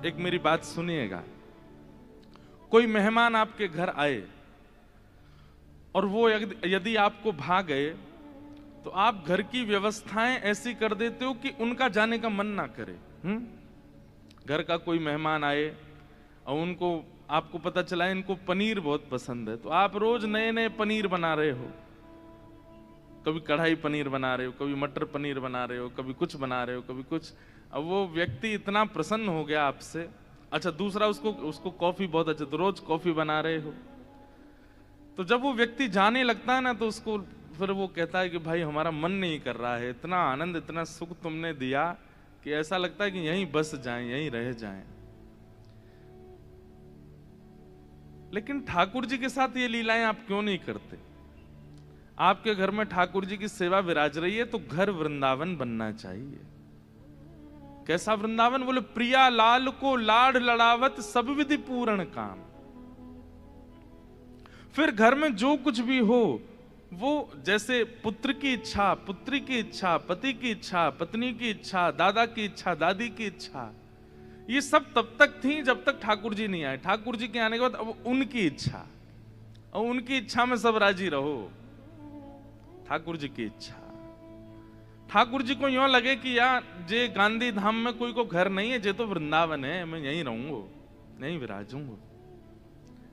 एक मेरी बात सुनिएगा। कोई मेहमान आपके घर आए और वो यदि आपको भा गए तो आप घर की व्यवस्थाएं ऐसी कर देते हो कि उनका जाने का मन ना करे। घर का कोई मेहमान आए और उनको, आपको पता चला इनको पनीर बहुत पसंद है, तो आप रोज नए नए पनीर बना रहे हो। कभी कढ़ाई पनीर बना रहे हो, कभी मटर पनीर बना रहे हो, कभी कुछ बना रहे हो, कभी कुछ। अब वो व्यक्ति इतना प्रसन्न हो गया आपसे। अच्छा, दूसरा उसको कॉफी बहुत अच्छे, तो रोज कॉफी बना रहे हो। तो जब वो व्यक्ति जाने लगता है ना, तो उसको फिर वो कहता है कि भाई हमारा मन नहीं कर रहा है, इतना आनंद इतना सुख तुमने दिया कि ऐसा लगता है कि यहीं बस जाएं, यहीं रह जाएं। लेकिन ठाकुर जी के साथ ये लीलाएं आप क्यों नहीं करते? आपके घर में ठाकुर जी की सेवा विराज रही है तो घर वृंदावन बनना चाहिए। कैसा वृंदावन? बोले प्रिया लाल को लाड लड़ावत सब विधि पूर्ण काम। फिर घर में जो कुछ भी हो, वो जैसे पुत्र की इच्छा, पुत्री की इच्छा, पति की इच्छा, पत्नी की इच्छा, दादा की इच्छा, दादी की इच्छा, ये सब तब तक थी जब तक ठाकुर जी नहीं आए। ठाकुर जी के आने के बाद अब उनकी इच्छा, और उनकी इच्छा में सब राजी रहो। ठाकुर जी की इच्छा। ठाकुर जी को यूं लगे कि यार जे गांधी धाम में कोई को घर नहीं है, जे तो वृंदावन है, मैं यहीं रहूंगा, यहीं विराजूंगा।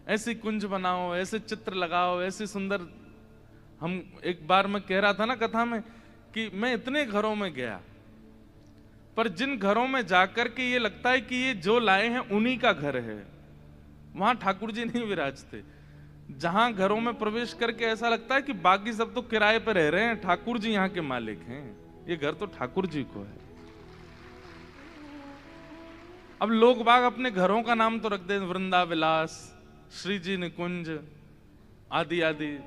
ऐसी कुंज बनाओ, ऐसे चित्र लगाओ, ऐसे सुंदर। हम एक बार मैं कह रहा था ना कथा में कि मैं इतने घरों में गया, पर जिन घरों में जाकर के ये लगता है कि ये जो लाए हैं उन्हीं का घर है, वहां ठाकुर जी नहीं विराजते। जहां घरों में प्रवेश करके ऐसा लगता है कि बाकी सब तो किराए पर रह रहे हैं, ठाकुर जी यहाँ के मालिक हैं, ये घर तो ठाकुर जी को है। अब लोग बाग अपने घरों का नाम तो रख दे, वृंदा विलास, श्री जी निकुंज आदि आदि,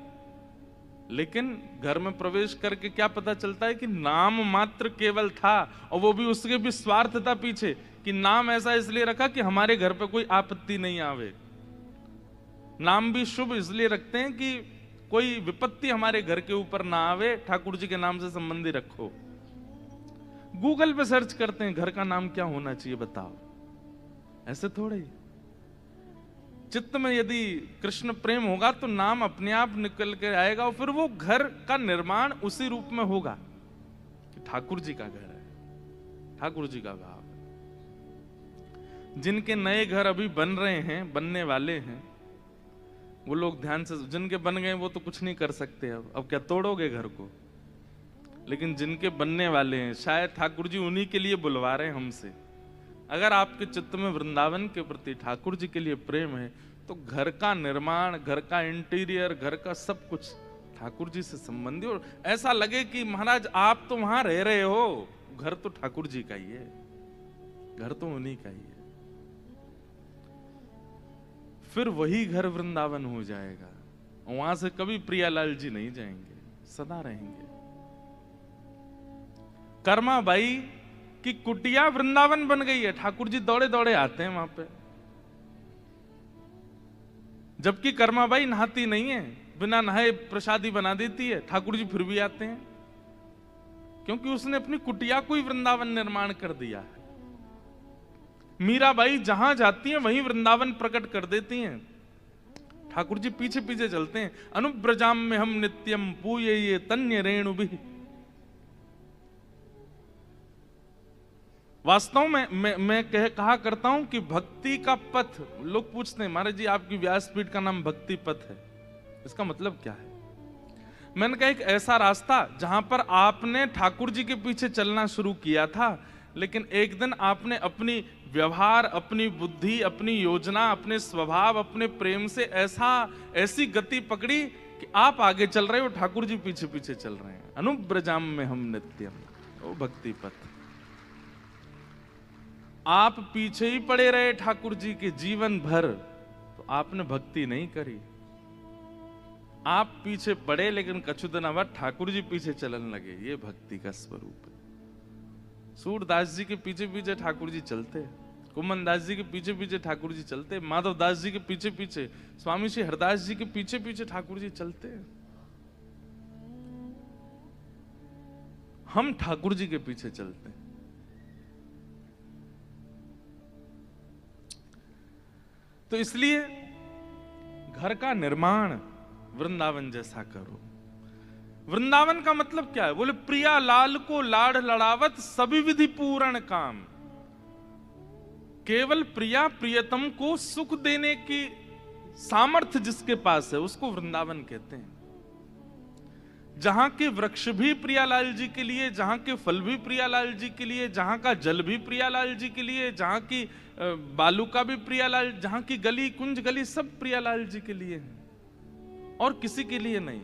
लेकिन घर में प्रवेश करके क्या पता चलता है कि नाम मात्र केवल था, और वो भी उसके भी स्वार्थ था पीछे, कि नाम ऐसा इसलिए रखा कि हमारे घर पे कोई आपत्ति नहीं आवे। नाम भी शुभ इसलिए रखते हैं कि कोई विपत्ति हमारे घर के ऊपर ना आवे, ठाकुर जी के नाम से संबंधी रखो। गूगल पे सर्च करते हैं घर का नाम क्या होना चाहिए, बताओ। ऐसे थोड़े ही। चित्त में यदि कृष्ण प्रेम होगा तो नाम अपने आप निकल के आएगा, और फिर वो घर का निर्माण उसी रूप में होगा कि ठाकुर जी का घर है, ठाकुर जी का भाव है। जिनके नए घर अभी बन रहे हैं, बनने वाले हैं, वो लोग ध्यान से, जिनके बन गए वो तो कुछ नहीं कर सकते। अब क्या तोड़ोगे घर को? लेकिन जिनके बनने वाले हैं, शायद ठाकुर जी उन्हीं के लिए बुलवा रहे हैं हमसे। अगर आपके चित्त में वृंदावन के प्रति, ठाकुर जी के लिए प्रेम है, तो घर का निर्माण, घर का इंटीरियर, घर का सब कुछ ठाकुर जी से संबंधी, और ऐसा लगे कि महाराज आप तो वहां रह रहे हो, घर तो ठाकुर जी का ही है, घर तो उन्हीं का ही है। फिर वही घर वृंदावन हो जाएगा। वहां से कभी प्रियालाल जी नहीं जाएंगे, सदा रहेंगे। कर्मा बाई कि कुटिया वृंदावन बन गई है, ठाकुर जी दौड़े दौड़े आते हैं वहां पे। जबकि कर्माबाई नहाती नहीं है, बिना नहाए प्रसादी बना देती है, ठाकुर जी फिर भी आते हैं, क्योंकि उसने अपनी कुटिया को ही वृंदावन निर्माण कर दिया है। मीराबाई जहां जाती हैं वहीं वृंदावन प्रकट कर देती हैं, ठाकुर जी पीछे पीछे चलते हैं। अनुब्रजाम में हम नित्यम पूये ये तन्य रेणु भी। वास्तव में मैं कहा करता हूं कि भक्ति का पथ, लोग पूछते हैं महाराज जी आपकी व्यासपीठ का नाम भक्ति पथ है, इसका मतलब क्या है? मैंने कहा एक ऐसा रास्ता जहां पर आपने ठाकुर जी के पीछे चलना शुरू किया था, लेकिन एक दिन आपने अपनी व्यवहार, अपनी बुद्धि, अपनी योजना, अपने स्वभाव, अपने प्रेम से ऐसी गति पकड़ी कि आप आगे चल रहे हो, ठाकुर जी पीछे पीछे चल रहे हैं। अनुब्रजाम में हम नित्यम, वो भक्ति पथ। आप पीछे ही पड़े रहे ठाकुर जी के जीवन भर, तो आपने भक्ति नहीं करी। आप पीछे पड़े लेकिन कछुदना बाद ठाकुर जी पीछे चलने लगे, ये भक्ति का स्वरूप है। सूरदास जी के पीछे पीछे ठाकुर जी चलते, कुमन दास जी के पीछे पीछे ठाकुर जी चलते, माधव दास जी के पीछे पीछे, स्वामी श्री हरदास जी के पीछे पीछे ठाकुर जी चलते। हम ठाकुर जी के पीछे चलते हैं। तो इसलिए घर का निर्माण वृंदावन जैसा करो। वृंदावन का मतलब क्या है? बोले प्रिया लाल को लाड़ लड़ावत सभी विधि पूर्ण काम। केवल प्रिया प्रियतम को सुख देने की सामर्थ्य जिसके पास है उसको वृंदावन कहते हैं। जहां के वृक्ष भी प्रियालाल जी के लिए, जहां के फल भी प्रियालाल जी के लिए, जहां का जल भी प्रियालाल जी के लिए, जहां की बालू का भी प्रियालाल, जहां की गली कुंज गली सब प्रियालाल जी के लिए है और किसी के लिए नहीं।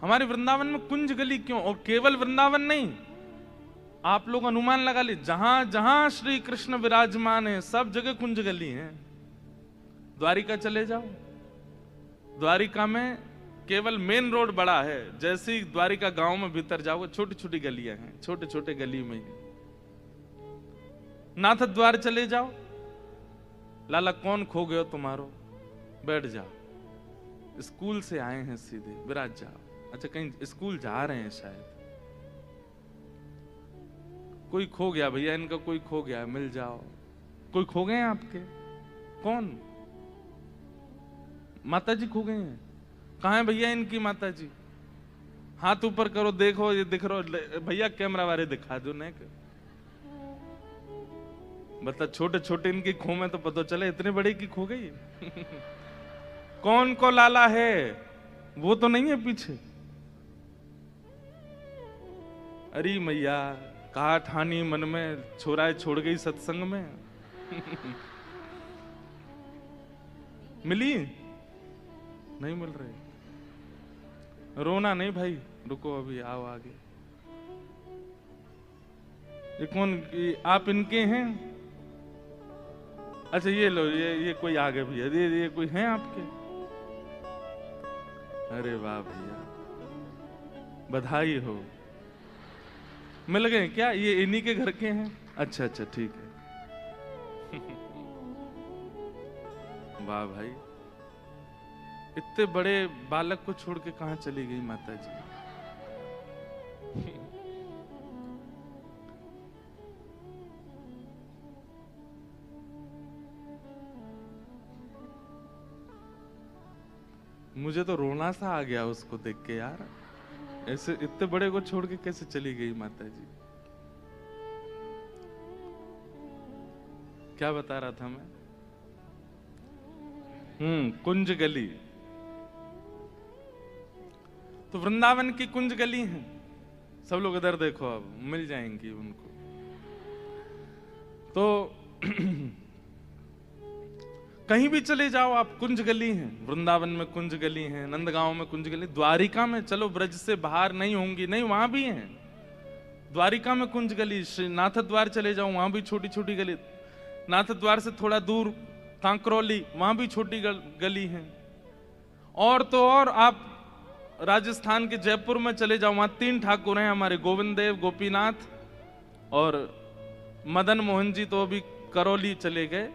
हमारे वृंदावन में कुंज गली क्यों? और केवल वृंदावन नहीं, आप लोग अनुमान लगा ली, जहां जहां श्री कृष्ण विराजमान है सब जगह कुंज गली है। द्वारिका चले जाओ, द्वारिका में केवल मेन रोड बड़ा है, जैसे ही द्वारिका गांव में भीतर जाओगे छोटी छोटी गलियां हैं, छोटे छोटे गली में ही। नाथ द्वार चले जाओ, लाला कौन खो गयो तुम्हारो, बैठ जाओ, स्कूल से आए हैं सीधे, विराज जाओ। अच्छा कहीं स्कूल जा रहे हैं शायद, कोई खो गया भैया इनका, कोई खो गया, मिल जाओ। कोई खो गए हैं आपके? कौन? माता जी खो गए हैं। कहां है भैया इनकी माता जी? हाथ ऊपर करो, देखो ये दिख रहा भैया, कैमरा वाले दिखा दो ने। बता छोटे छोटे इनकी खो में तो पता चले, इतने बड़े की खो गई। कौन को लाला है? वो तो नहीं है पीछे। अरे मैया कहा ठानी मन में, छोराए छोड़ गई सत्संग में। मिली? नहीं मिल रही। रोना नहीं भाई, रुको अभी आओ आगे। ये कौन? आप इनके हैं? अच्छा ये लो, ये कोई आ गए भैया, ये कोई हैं आपके? अरे वाह भैया, बधाई हो। मिल गए क्या? ये इन्हीं के घर के हैं? अच्छा अच्छा ठीक है। वाह भाई, इतने बड़े बालक को छोड़ के कहां चली गई माता जी? मुझे तो रोना सा आ गया उसको देख के यार, ऐसे इतने बड़े को छोड़ के कैसे चली गई माता जी? क्या बता रहा था मैं? कुंज गली। तो वृंदावन की कुंज गली है। सब लोग इधर देखो, अब मिल जाएंगी उनको। तो कहीं भी चले जाओ आप, कुंज गली है। वृंदावन में कुंज गली है, नंदगांव में कुंज गली, द्वारिका में चलो ब्रज से बाहर नहीं होंगी, नहीं वहां भी है। द्वारिका में कुंज गली, नाथ द्वार चले जाओ वहां भी छोटी छोटी गली। नाथ द्वार से थोड़ा दूर कांकरौली, वहां भी छोटी गली है। और तो और आप राजस्थान के जयपुर में चले जाओ, वहां 3 ठाकुर हैं हमारे, गोविंद देव, गोपीनाथ और मदन मोहन जी, तो अभी करौली चले गए।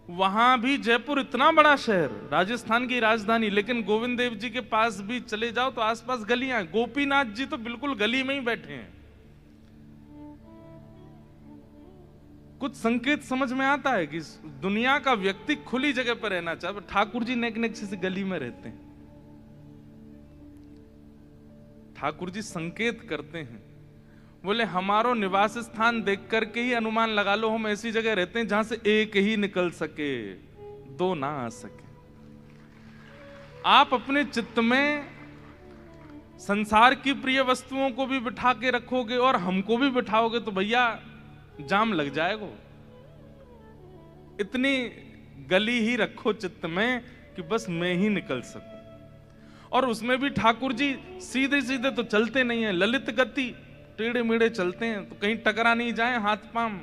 वहां भी जयपुर इतना बड़ा शहर, राजस्थान की राजधानी, लेकिन गोविंद देव जी के पास भी चले जाओ तो आसपास गलियां। गोपीनाथ जी तो बिल्कुल गली में ही बैठे हैं। कुछ संकेत समझ में आता है कि दुनिया का व्यक्ति खुली जगह पर रहना चाहे, ठाकुर जी नेक नेक से गली में रहते हैं। ठाकुर जी संकेत करते हैं, बोले हमारो निवास स्थान देख करके ही अनुमान लगा लो हम ऐसी जगह रहते हैं जहां से एक ही निकल सके, 2 ना आ सके। आप अपने चित्त में संसार की प्रिय वस्तुओं को भी बिठा के रखोगे और हमको भी बिठाओगे तो भैया जाम लग जाएगा। इतनी गली ही रखो चित्त में कि बस मैं ही निकल सकूं। और उसमें भी ठाकुर जी सीधे सीधे तो चलते नहीं है, ललित गति, टेढ़े मेढ़े चलते हैं, तो कहीं टकरा नहीं जाए हाथ पांव।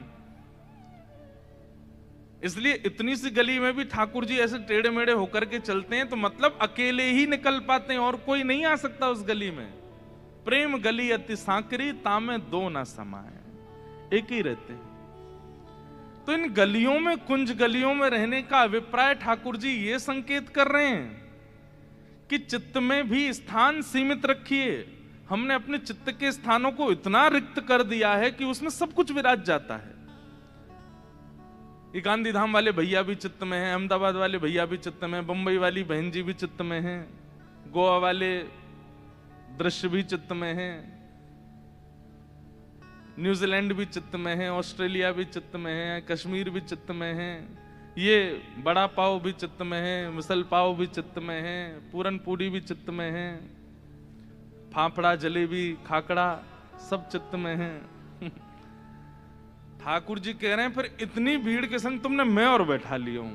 इसलिए इतनी सी गली में भी ठाकुर जी ऐसे टेढ़े मेढ़े होकर के चलते हैं, तो मतलब अकेले ही निकल पाते हैं और कोई नहीं आ सकता उस गली में। प्रेम गली अति सांकरी, तामे 2 ना समाए, एक ही रहते हैं। तो इन गलियों में, कुंज गलियों में रहने का अभिप्राय ठाकुर जी ये संकेत कर रहे हैं कि चित्त में भी स्थान सीमित रखिए। हमने अपने चित्त के स्थानों को इतना रिक्त कर दिया है कि उसमें सब कुछ विराज जाता है। ये गांधी धाम वाले भैया भी चित्त में हैं, अहमदाबाद वाले भैया भी चित्त में हैं, बंबई वाली बहन जी भी चित्त में हैं, गोवा वाले दृश्य भी चित्त में हैं, न्यूजीलैंड भी चित्त में है, ऑस्ट्रेलिया भी चित्त में है, कश्मीर भी चित्त में है, ये बड़ा पाव भी चित्त में है, मिसल पाव भी चित्त में है, पूरन पूरी भी चित्त में है, फाफड़ा जलेबी खाकड़ा सब चित्त में है। ठाकुर जी कह रहे हैं फिर इतनी भीड़ के संग तुमने मैं और बैठा लिया हूं।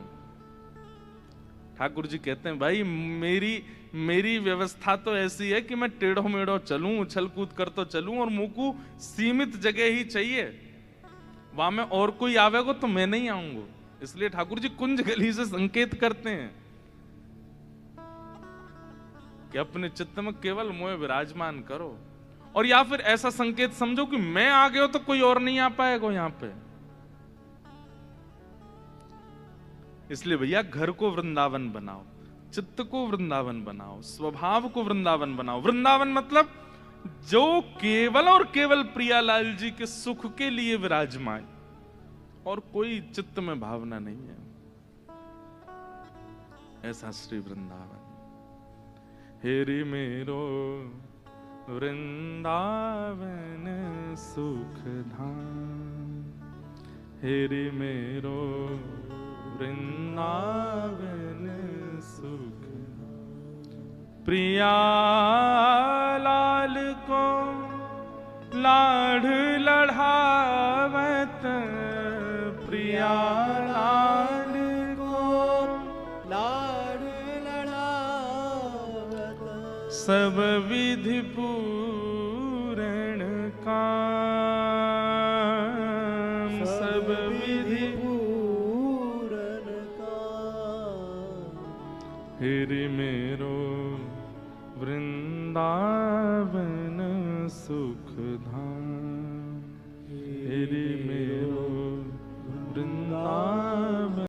ठाकुर जी कहते हैं भाई मेरी व्यवस्था तो ऐसी है कि मैं टेढ़ो मेढ़ो चलूं, उछल कूद कर तो चलूं, और मुंह को सीमित जगह ही चाहिए, वहां में और कोई आवेगा तो मैं नहीं आऊंगा। इसलिए ठाकुर जी कुंज गली से संकेत करते हैं कि अपने चित्त में केवल मोह विराजमान करो, और या फिर ऐसा संकेत समझो कि मैं आ गया तो कोई और नहीं आ पाएगा यहां पे। इसलिए भैया घर को वृंदावन बनाओ, चित्त को वृंदावन बनाओ, स्वभाव को वृंदावन बनाओ। वृंदावन मतलब जो केवल और केवल प्रियालाल जी के सुख के लिए विराजमान, और कोई चित्त में भावना नहीं है, ऐसा श्री वृंदावन। हेरी मेरो वृंदावन सुख धाम, हेरी मेरो वृंदावन सुख, प्रिया लाल को लाड़ लढ़ावत, प्रिया लाल को लाड़ लढ़ावत, सब विधि पूरण काम, सब विधि पूरन काम, हेरि मेरो वृंदावन सुख धाम।